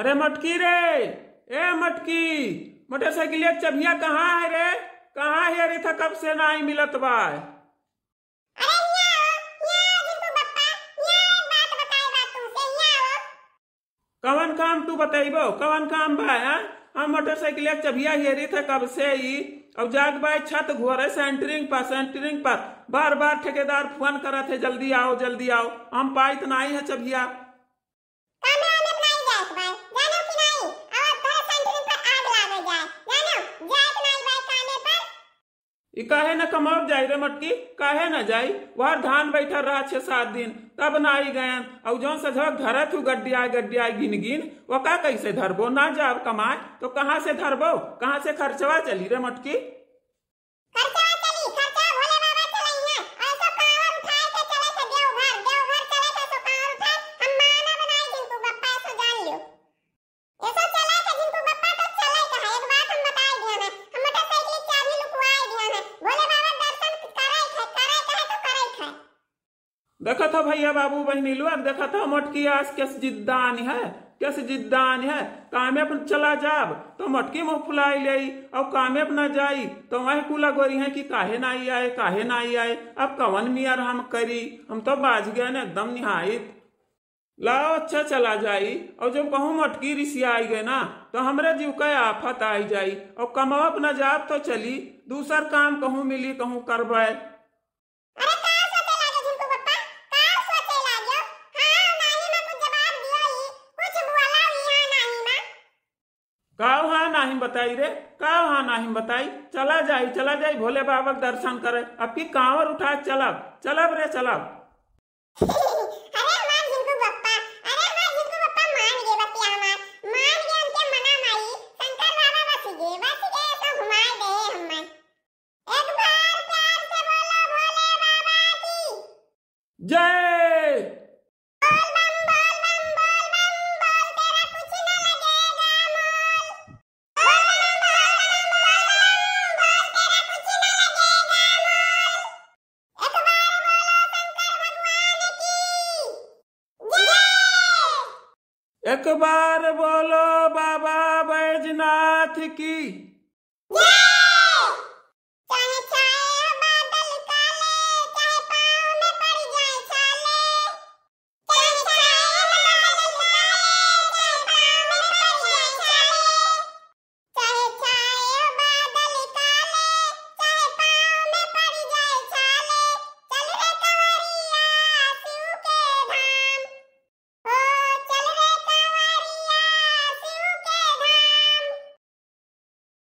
अरे मटकी रे, ए मटकी, मोटरसाइकिल चबिया कहाँ है रे? कहाँ है रे? था कब से नहीं मिलत बा। कवन काम तू बताइबो? कवन काम बा? हम मोटरसाइकिल चबिया हेरी थे कब से ही। अब जाग बाई छत घोरे सेंटरिंग पर बार बार ठेकेदार फोन करा थे, जल्दी आओ जल्दी आओ। हम पाई तो नहीं है चबिया। काहे न कमाओ जाई रे मटकी, काहे न जाई? वह धान बैठा रहा 6-7 दिन, तब ना आई गयन। और जो सजग धरा तू गड्डिया गिन गिन वो का कैसे धरबो? ना जाब कमाए तो कहाँ से धरबो? कहाँ से खर्चवा चली रे मटकी? देखा था भैया बाबू बहनी लोग, देखा था मटकी आज कैसे जिद्दान है, कैसे जिद्दान है। कामे अपन चला जाब तो मटकी मुँह फुलाई ले, और कामे अपना जाई तो वही कुला गोरी है कि काहे नहीं आए, काहे नहीं आए। अब कवन मियार हम करी, हम तो बाज गए ना एकदम निहायत। लाओ अच्छा चला जाई, और जब कहूँ मटकी रिसिया आई गए ना तो हमरे जीव का आफत आई जाई। और कमाओ अपना जाब तो चली, दूसर काम कहूँ मिली कहूँ करवाए। काव हाँ नहीं बताई रे, काव हाँ नहीं बताई। चला जाई भोले बाबा के दर्शन करे। अब की कांवर उठा चलब चलब रे चलब। जय एक बार बोलो बाबा बैजनाथ की।